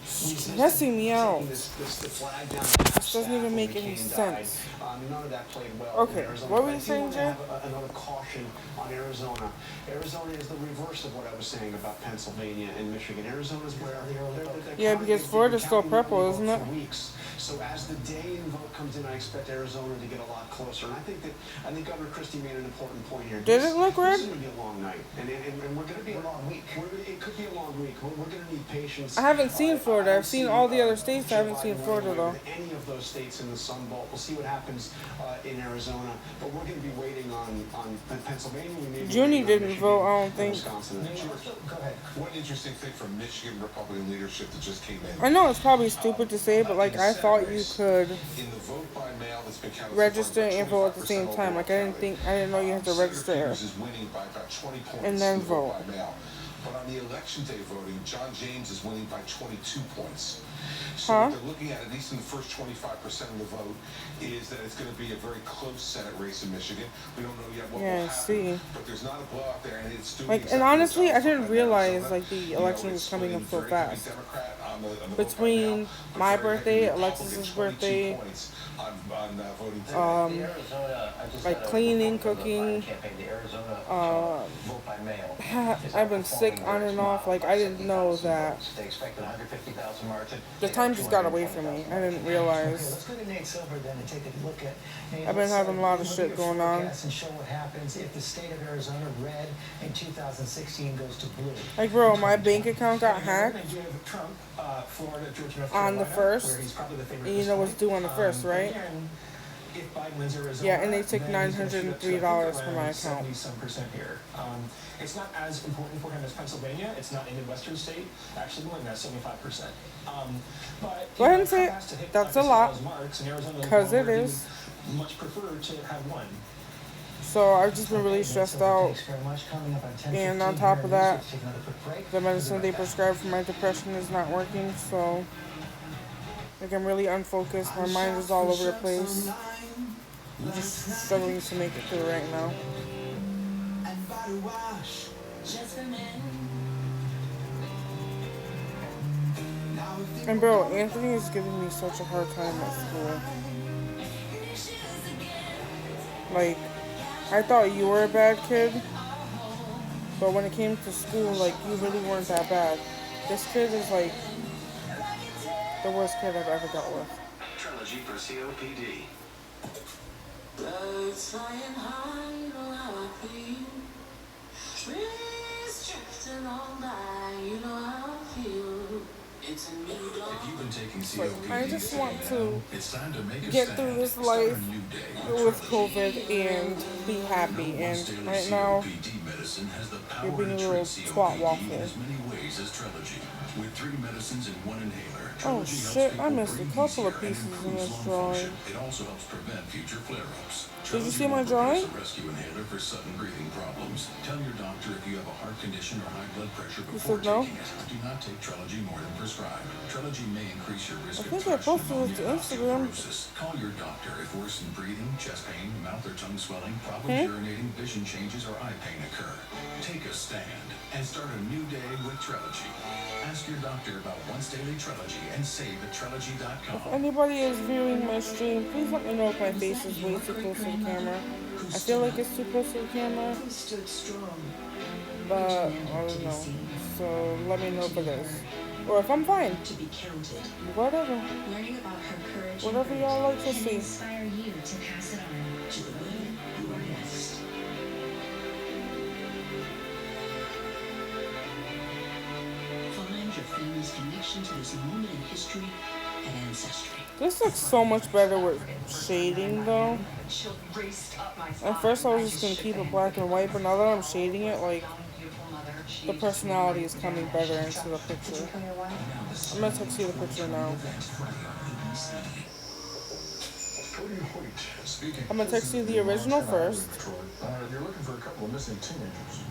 stressing me out. This doesn't even make any sense. None of that played well in Okay, Arizona. what But were I you do saying, want to Jay? have another caution on Arizona. Arizona is the reverse of what I was saying about Pennsylvania and Michigan. Arizona is where they're Yeah, because Florida's still counting the early purple, vote isn't it? for weeks. So as the day in vote comes in, I expect Arizona to get a lot closer. And I think Governor Christie made an important point here. Did it look red? This is going to be a long night, and we're going to be a long week. It could be a long week. We're going to need patience. I haven't seen Florida. I've seen all the other states. I haven't seen Florida though. Any of those states in the Sun Belt. We'll see what happens in Arizona, but we're going to be waiting on Pennsylvania. Junie didn't vote, I don't think. Wisconsin. Go ahead. One interesting thing from Michigan Republican leadership that just came in. I know it's probably stupid to say, but like I thought you could In the vote by mail that's been counted register and vote at the same time. Like I didn't know you had to register is winning by about 20 points and then in the vote vote. by mail. But on the election day voting, John James is winning by 22 points. So what they're looking at least in the first 25% of the vote, is that it's going to be a very close Senate race in Michigan. We don't know yet what will happen. See. But there's not a blowout there, and it's doing Like, and honestly, I didn't realize like the election was coming up so fast. Between my birthday, Alexis's birthday, like cleaning, cooking, I've been sick on and off. Like I didn't know that. The time just got away from me. I didn't realize. I've been having a lot of shit going on. And show what happens if the state of Arizona red in 2016 goes to blue. Like bro, my bank account got hacked on the 1st. And you know what's due on the 1st, right? Yeah, and they took $903 from my account. It's not as important for him as Pennsylvania. It's not a Midwestern state. Actually, more than that, 75%. But go ahead and say it. That's a lot, because it is. Much prefer to have one. So I've just been really stressed out, and on top of that, the medicine they prescribed for my depression is not working. So like I'm really unfocused. My mind is all over the place. I'm just struggling to make it through right now. And bro, Anthony is giving me such a hard time at school. Like, I thought you were a bad kid, but when it came to school, like, you really weren't that bad. This kid is like the worst kid I've ever dealt with. Trelegy for COPD. Birds flying high, you know how I feel. Trees drifting all night, you know how I feel. It's a new dawn. If you've been taking Like, COPD, I just want to it's time to make a get stand. through this Start life a new day with Trelegy. COVID and be happy. No once And daily right now, COPD medicine has the you're power being to a little treat twat COPD walking. in as many ways as Trelegy. With 3 medicines and 1 inhaler, Oh Trelegy helps shit, people I missed a breathe couple of easier and pieces in improves this lung drawing. function. It also helps prevent future flare-ups. Did you Trelegy see my will drawing? produce a rescue inhaler for sudden breathing problems. Tell your doctor if you have a heart condition or high blood pressure before said no? taking it. Do not take Trelegy more than prescribed. Trelegy may increase your risk I of think I thrush, posted it to pneumonia, Instagram. osteoporosis. Call your doctor if worsened breathing, chest pain, mouth or tongue swelling, problems urinating, vision changes, or eye pain occur. Take a stand and start a new day with Trelegy. Ask your doctor about once daily Trelegy and save at Trelegy.com. If anybody is viewing my stream, please let me know if my face is way too close to the camera. I feel like it's too close to the camera, but I don't know. So let me know if it is. Or if I'm fine. To be counted. Whatever. Learning about her courage Whatever and y'all like to can see. inspire you to pass it on to the women who are next. Find your family's connection to this moment in history and ancestry. This looks so much better with shading though. At first I was just gonna keep it black and white, but now that I'm shading it, like, the personality is coming better into the picture. I'm gonna text you the picture now. I'm gonna text you the original first. You're looking for a couple of missing teenagers.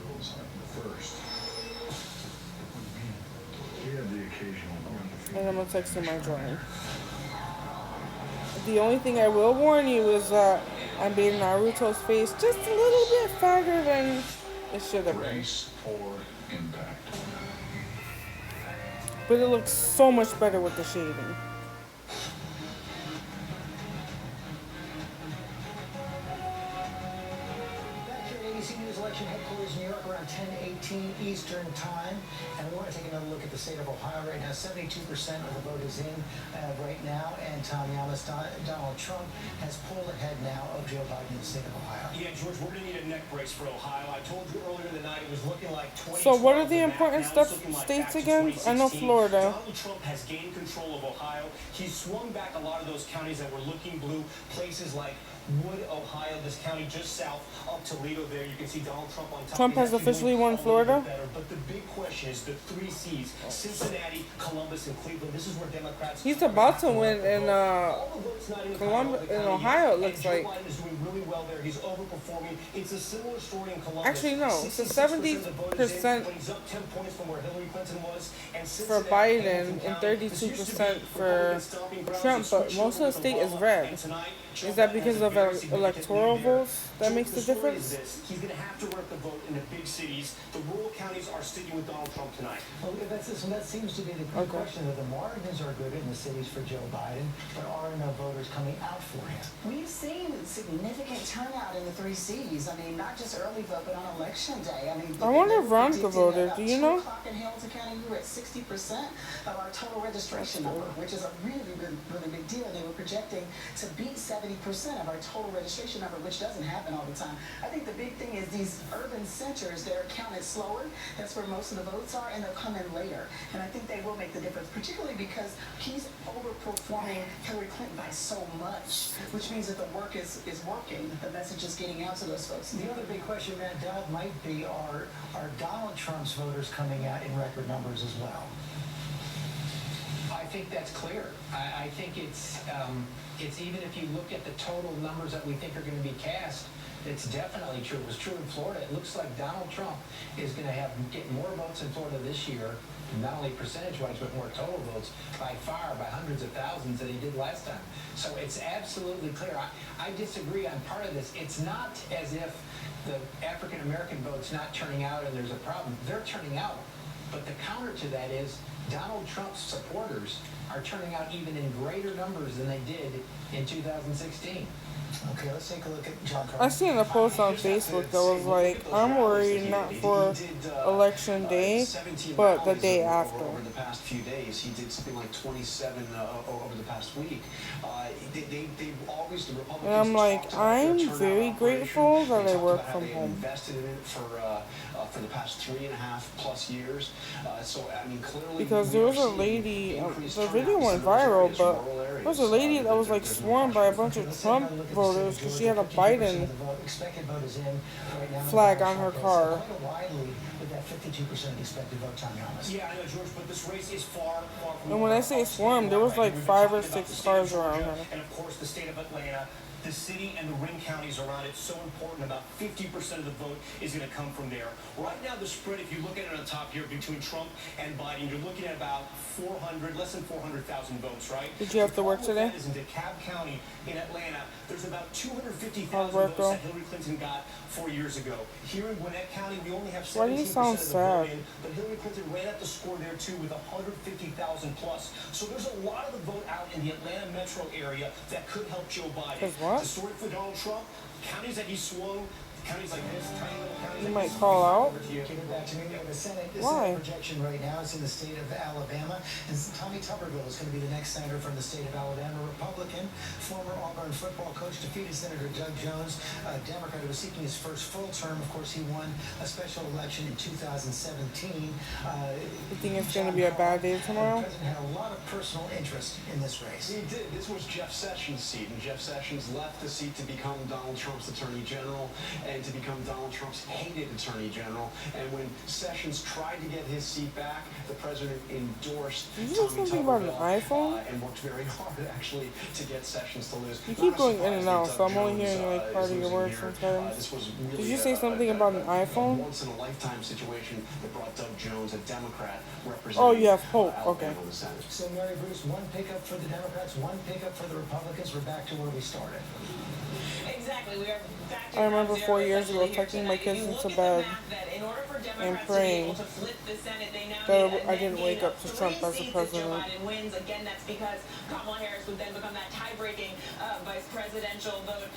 Girls happened first. We had the occasional one. And I'm gonna text you my drawing. The only thing I will warn you is that I made Naruto's face just a little bit fatter than it should have been. Race or impact. But it looks so much better with the shading. Back here at ABC News Election Headquarters, New York, around 10:18 Eastern Time. And we want to take another look at the state of Ohio right now. 72% of the vote is in right now. And Tom Yamas, Donald Trump has pulled ahead now of Joe Biden in the state of Ohio. Yeah, George, we're going to need a neck brace for Ohio. I told you earlier in the night it was looking like 20. So what are the important states again? I know Florida. Donald Trump has gained control of Ohio. He's swung back a lot of those counties that were looking blue. Places like Wood, Ohio, this county just south of Toledo there. You can see Donald Trump on top. Trump has officially won Florida? But the big question is the 3 C's, Cincinnati, Columbus, and Cleveland. This is where Democrats... He's about to win in Columbus, in Ohio, it looks like. Biden is doing really well there. He's overperforming. It's a similar story in Columbus. Actually, no. It's a 70% He's up 10 points from where Hillary Clinton was. And for Biden and 32% for Trump, but most of the state is red. Is that because of electoral votes that makes the difference? He's going to have to work the vote in the big cities. The rural counties are sticking with Donald Trump tonight. Well, that seems to be the big question. That the margins are good in the cities for Joe Biden, but are no voters coming out for him? We've seen significant turnout in the 3 C's. I mean, not just early vote, but on election day. I mean, I wonder if Veronica voted. Do you know? In Hamilton County, we were at 60% of our total registration number, which is a really, really, really big deal. They were projecting to beat 70% of our total registration number, which doesn't happen all the time. I think the big thing is these urban centers, they're counted slower. That's where most of the votes are, and they'll come in later. And I think they will make the difference, particularly because he's overperforming Hillary Clinton by so much, which means that the work is working, that the message is getting out to those folks. The other big question, Matt Dowd, might be are Donald Trump's voters coming out in record numbers as well? I think that's clear. I think it's even if you look at the total numbers that we think are going to be cast, it's definitely true. It was true in Florida. It looks like Donald Trump is going to get more votes in Florida this year, not only percentage-wise, but more total votes by far, by hundreds of thousands than he did last time. So it's absolutely clear. I disagree on part of this. It's not as if the African-American vote's not turning out and there's a problem. They're turning out. But the counter to that is Donald Trump's supporters are turning out even in greater numbers than they did in 2016. Okay, let's take a look at John Carter. I seen a post on Facebook that was like, I'm worried not for election day, but the day after. Over the past few days, he did something like 27 over the past week. They always, the Republicans. And I'm like, I'm very grateful that I work from home. Invested in it for the past 3.5+ years. So I mean, clearly. Because there was a lady, the video went viral, but there was a lady that was like sworn by a bunch of Trump voters because she had a Biden flag on her car. With that 52% expected vote, Tom Yamas. Yeah, I know, George, but this race is far from. And when I say swarm, there was like 5 or 6 cars around her. And of course, the state of Atlanta, the city and the ring counties around it, so important. About 50% of the vote is going to come from there. Right now, the spread, if you look at it on the top here, between Trump and Biden, you're looking at about less than 400,000 votes, right? Did you have to work today? In DeKalb County in Atlanta, there's about 250,000 votes that Hillary Clinton got 4 years ago. Here in Gwinnett County, we only have 17% Why do you sound of the sad? vote in, but Hillary Clinton ran up the score there too with 150,000 plus. So there's a lot of the vote out in the Atlanta metro area that could help Joe Biden. What? The story for Donald Trump, counties that he swung, counties like this, tiny little counties. You might call out. Give it back to me. The Senate, the Why? Senate projection right now is in the state of Alabama. And Tommy Tuberville is going to be the next senator from the state of Alabama, Republican. Former Auburn football coach defeated Senator Doug Jones, a Democrat who was seeking his first full term. Of course, he won a special election in 2017. You think it's going to be a bad day tomorrow? The president had a lot of personal interest in this race. He did. This was Jeff Sessions' seat, and Jeff Sessions left the seat to become Donald Trump's attorney general and to become Donald Trump's hated attorney general. And when Sessions tried to get his seat back, the president endorsed Did you say something about an iPhone? And worked very hard, actually, to get Sessions to lose. You keep going in and out, so I'm only hearing like part of your words sometimes. Did you say something about an iPhone? Once in a lifetime situation that brought Doug Jones, a Democrat, representing. Oh, you have hope. Okay. So, Mary Bruce, one pickup for the Democrats, one pickup for the Republicans. We're back to where we started. Exactly. We are back to I remember 4 years ago tucking my kids into bed. In order for and praying that I didn't wake up to Trump as the president. Biden wins again. That's because Kamala Harris would then become that tie-breaking vice presidential vote.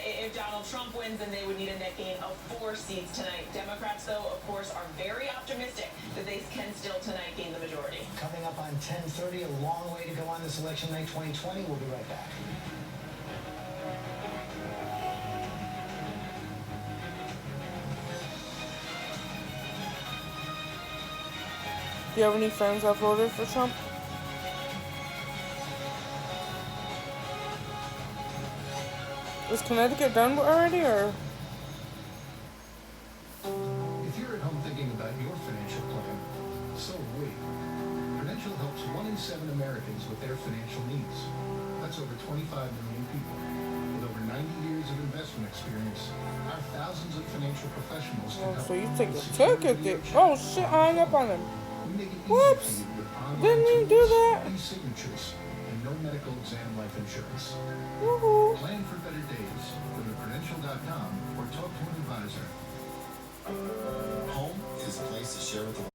If Donald Trump wins, then they would need a net gain of 4 seats tonight. Democrats, though, of course, are very optimistic that they can still tonight gain the majority. Coming up on 10:30, a long way to go on this election night 2020. We'll be right back. Do you have any friends that voted for Trump? Is Connecticut done already, or? If you're at home thinking about your financial plan, so are we. Prudential helps 1 in 7 Americans with their financial needs. That's over 25 million people. With over 90 years of investment experience, our thousands of financial professionals can help So you you take a secure ticket your there. check. Oh shit, I hung up on him. We make it easy Whoops. for you with online Didn't mean to do tools, that. e-signatures, and no medical exam life insurance. Woohoo. Plan for better days. Go to Prudential.com or talk to an advisor. Home is a place to share with the